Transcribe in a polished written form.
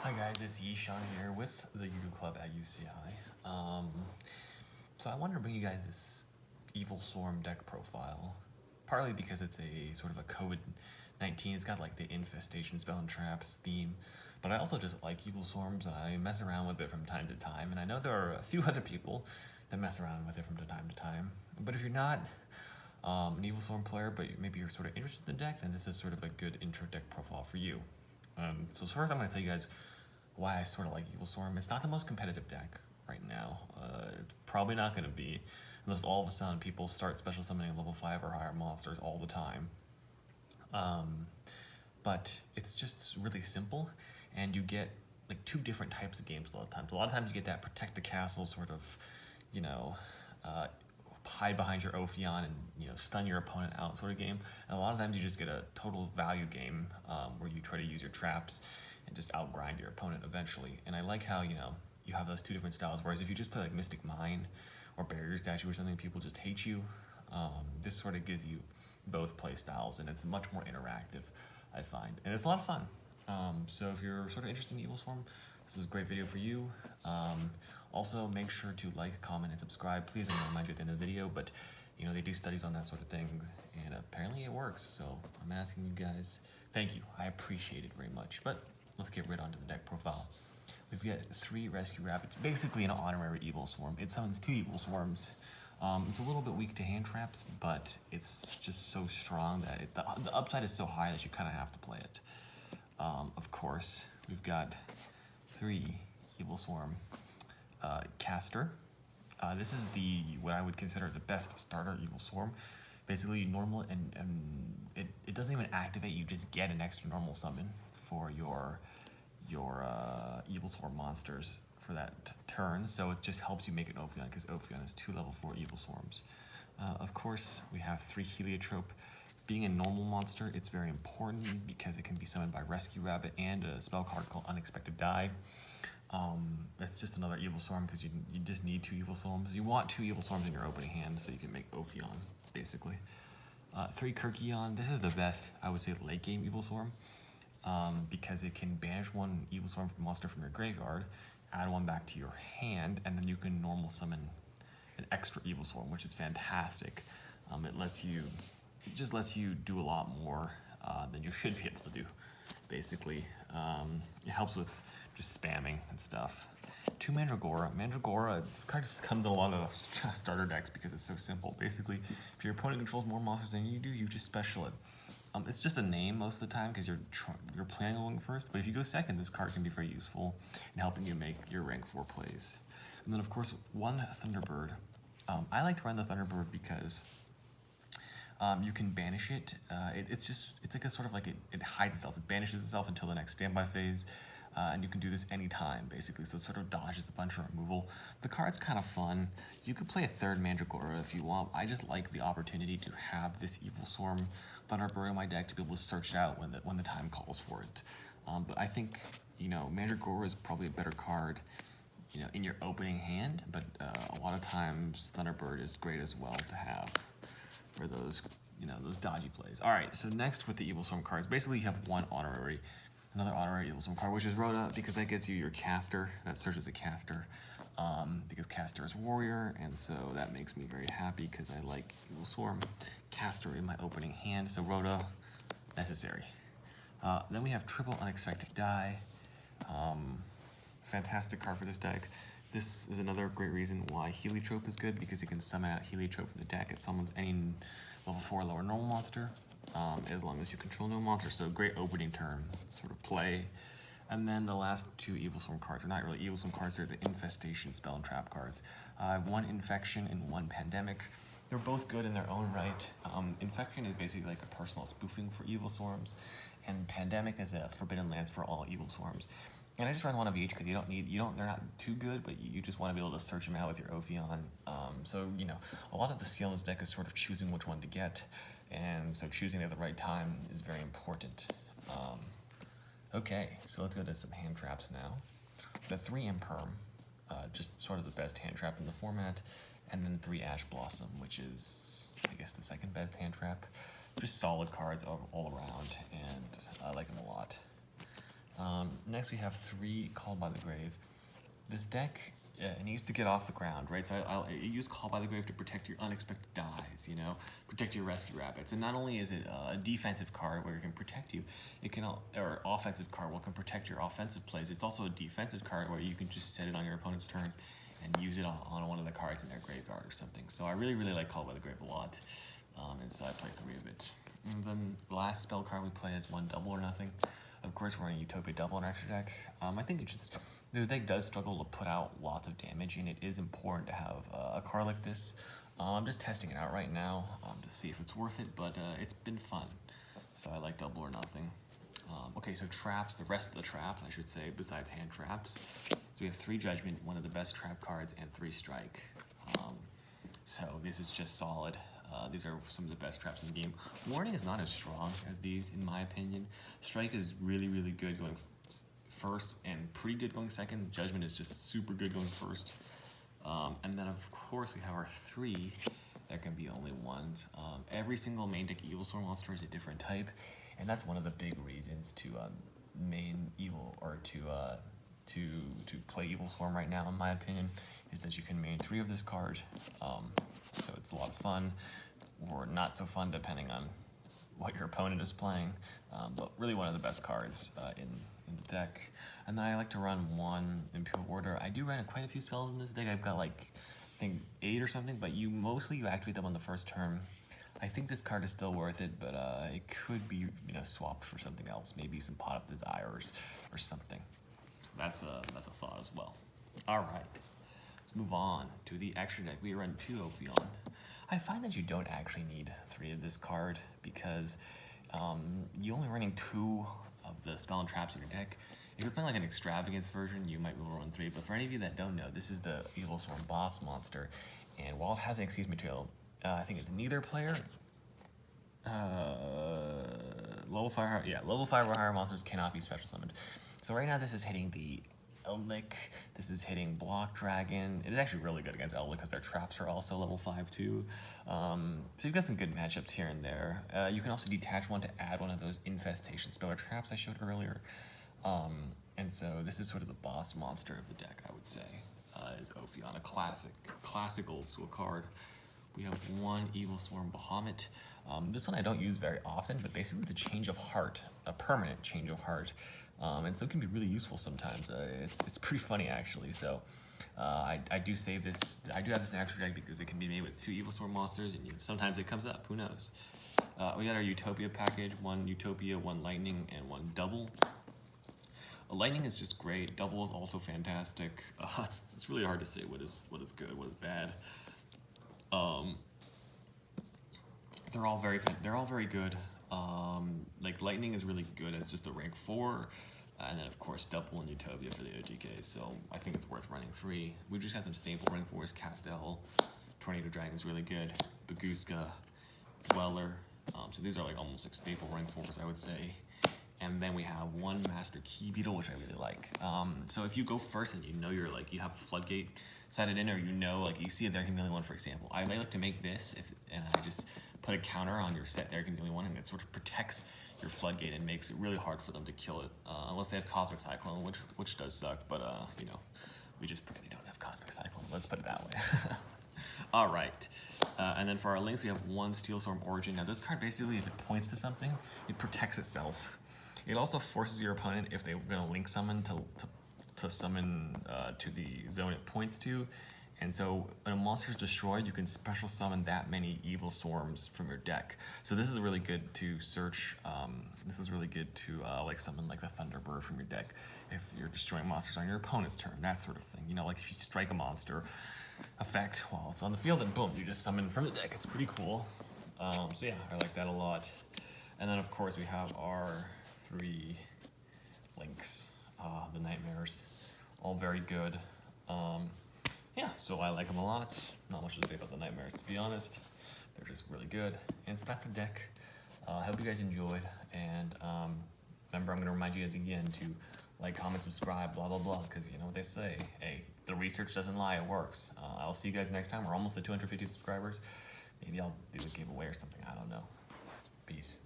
Hi guys, it's YUGIOH here with the YUGIOH Club at UCI. So I wanted to bring you guys this Evilswarm deck profile, partly because it's a sort of a COVID-19. It's got like the Infestation spell and traps theme, but I also just like Evilswarms. I mess around with it from time to time, and I know there are a few other people that mess around with it from time to time. But if you're not an Evilswarm player, but maybe you're sort of interested in the deck, then this is sort of a good intro deck profile for you. So first I'm going to tell you guys why I sort of like Evilswarm. It's not the most competitive deck right now. It's probably not going to be, unless all of a sudden people start special summoning level 5 or higher monsters all the time. But it's just really simple, and you get like two different types of games a lot of times. A lot of times you get that protect the castle sort of, hide behind your Ophion and stun your opponent out sort of game. And a lot of times you just get a total value game where you try to use your traps and just outgrind your opponent eventually. And I like how you have those two different styles. Whereas if you just play like Mystic Mine or Barrier Statue or something, people just hate you. This sort of gives you both play styles, and it's much more interactive, I find, and it's a lot of fun. So if you're sort of interested in Evilswarm, this is a great video for you. Also, make sure to like, comment, and subscribe. Please, I'm going to remind you at the end of the video, but they do studies on that sort of thing, and apparently it works. So I'm asking you guys, thank you. I appreciate it very much. But let's get right onto the deck profile. We've got 3 Rescue Rabbits, basically an honorary Evilswarm. It summons 2 Evilswarms. It's a little bit weak to hand traps, but it's just so strong that the upside is so high that you kind of have to play it. Of course, we've got 3 Evilswarm caster. This is what I would consider the best starter Evilswarm. Basically normal, and it doesn't even activate. You just get an extra normal summon for your Evilswarm monsters for that turn. So it just helps you make an Ophion, because Ophion is 2 level 4 Evilswarms. Of course, we have 3 Heliotrope. Being a normal monster, it's very important because it can be summoned by Rescue Rabbit and a spell card called Unexpected Die. It's just another Evilswarm because you just need 2 Evilswarms. You want 2 Evilswarms in your opening hand so you can make Ophion, basically. 3 Kyrgion. This is the best, I would say, late game Evilswarm because it can banish 1 Evilswarm monster from your graveyard, add 1 back to your hand, and then you can normal summon an extra Evilswarm, which is fantastic. It just lets you do a lot more than you should be able to do, basically. It helps with just spamming and stuff. 2 Mandragora. Mandragora, this card just comes in a lot of starter decks because it's so simple. Basically, if your opponent controls more monsters than you do, you just special it. It's just a name most of the time because you're planning on going first, but if you go second, this card can be very useful in helping you make your rank 4 plays. And then, of course, 1 Thunderbird. I like to run the Thunderbird because you can banish it. It's like a sort of like it hides itself. It banishes itself until the next standby phase, and you can do this anytime, basically. So it sort of dodges a bunch of removal. The card's kind of fun. You could play a 3rd Mandragora if you want. I just like the opportunity to have this Evilswarm Thunderbird in my deck to be able to search it out when the time calls for it. But I think Mandragora is probably a better card in your opening hand, but a lot of times Thunderbird is great as well to have for those those dodgy plays. All right, so next with the Evilswarm cards, basically you have another honorary Evilswarm card, which is Rhoda, because that gets you your caster. That searches a caster, because caster is warrior, and so that makes me very happy because I like Evilswarm caster in my opening hand. So Rhoda, necessary. Then we have triple Unexpected Die. Fantastic card for this deck. This is another great reason why Heliotrope is good, because it can summon out Heliotrope from the deck. It summons any level 4 lower normal monster, as long as you control no monster. So great opening turn sort of play. And then the last 2 Evilswarm cards are not really Evilswarm cards, they're the Infestation spell and trap cards. 1 Infection and 1 Pandemic. They're both good in their own right. Infection is basically like a personal spoofing for Evilswarms, and Pandemic is a forbidden lance for all Evilswarms. And I just run 1 of each because they're not too good, but you just want to be able to search them out with your Ophion. So, a lot of the skill in this deck is sort of choosing which one to get, and so choosing at the right time is very important. Okay, so let's go to some hand traps now. The 3 Imperm, just sort of the best hand trap in the format, and then 3 Ash Blossom, which is, I guess, the 2nd best hand trap. Just solid cards all around, and I like them a lot. Next we have 3 Called by the Grave. This deck, it needs to get off the ground, right? So I use Call by the Grave to protect your unexpected dies, you know, protect your rescue rabbits. And not only is it a defensive card where it can protect you, it can, or offensive card where it can protect your offensive plays. It's also a defensive card where you can just set it on your opponent's turn and use it on one of the cards in their graveyard or something. So I really like Call by the Grave a lot, and so I play 3 of it. And then the last spell card we play is 1 double or nothing. Of course, we're in Utopia double in our extra deck. I think it just, this deck does struggle to put out lots of damage, and it is important to have a card like this. I'm just testing it out right now to see if it's worth it, but it's been fun. So I like double or nothing. Okay, so traps, the rest of the traps, I should say, besides hand traps. So we have 3 Judgment, one of the best trap cards, and 3 Strike. So this is just solid. These are some of the best traps in the game. Warning is not as strong as these, in my opinion. Strike is really good going first and pretty good going second. Judgment is just super good going first. And then of course we have our 3. There can be only ones. Every single main deck Evilswarm monster is a different type, and that's one of the big reasons to main evil or to play Evilswarm right now, in my opinion, is that you can main 3 of this card. So it's a lot of fun, or not so fun depending on what your opponent is playing, but really one of the best cards in the deck. And then I like to run 1 Imperial Order. I do run quite a few spells in this deck. I've got like, I think 8 or something, but you activate them on the first turn. I think this card is still worth it, but it could be, you know, swapped for something else, maybe some Pot of Desires or something. So that's a thought as well. All right. Move on to the extra deck. We run 2 Ophion. I find that you don't actually need 3 of this card because you're only running 2 of the spell and traps in your deck. If you're playing like an extravagance version, you might be able to run 3, but for any of you that don't know, this is the Evilswarm Boss Monster, and while it has an Xyz material, I think it's neither player, level 5 or higher monsters cannot be special summoned. So right now this is hitting the Eldlik, this is hitting Block Dragon. It is actually really good against Eldlik because their traps are also level 5 too. So you've got some good matchups here and there. You can also detach 1 to add one of those Infestation spell or traps I showed earlier. And so this is sort of the boss monster of the deck, I would say, is Ophion, a classic old school card. We have 1 Evilswarm Bahamut. This one I don't use very often, but basically it's a change of heart, a permanent change of heart. And so it can be really useful sometimes. It's pretty funny actually. So I do save this. I do have this in extra deck because it can be made with 2 Evilswarm monsters, and sometimes it comes up. Who knows? We got our Utopia package: 1 Utopia, 1 Lightning, and 1 Double. Lightning is just great. Double is also fantastic. It's really hard to say what is good, what is bad. They're all very good. Like Lightning is really good as just a rank 4, and then of course Double and Utopia for the OGK. So I think it's worth running 3. We just got some staple rank 4s: Castel, Tornado Dragon's really good, Baguska, Dweller. So these are like almost like staple rank 4s, I would say. And then we have 1 Master Key Beetle, which I really like. So if you go first and you know you have a floodgate set it in, or like you see a There Can Be Only One, for example. I like to make this, and I just put a counter on your set There Can Be Only One, and it sort of protects your floodgate and makes it really hard for them to kill it, unless they have Cosmic Cyclone, which does suck, but you know, we just pray they don't have Cosmic Cyclone. Let's put it that way. All right. And then for our links, we have 1 Steelstorm Origin. Now this card basically, if it points to something, it protects itself. It also forces your opponent, if they're going to link summon, to summon to the zone it points to. And so when a monster is destroyed, you can special summon that many Evilswarms from your deck. So this is really good to search. This is really good to like summon like the Thunderbird from your deck if you're destroying monsters on your opponent's turn, that sort of thing. You know, like if you strike a monster effect while it's on the field, and boom, you just summon from the deck. It's pretty cool. So yeah, I like that a lot. And then of course we have our 3 links, the Nightmares, all very good. Yeah, so I like them a lot. Not much to say about the Nightmares, to be honest. They're just really good. And so that's the deck. I hope you guys enjoyed. And remember, I'm going to remind you guys again to like, comment, subscribe, blah, blah, blah. Because you know what they say. Hey, the research doesn't lie, it works. I'll see you guys next time. We're almost at 250 subscribers. Maybe I'll do a giveaway or something. I don't know. Peace.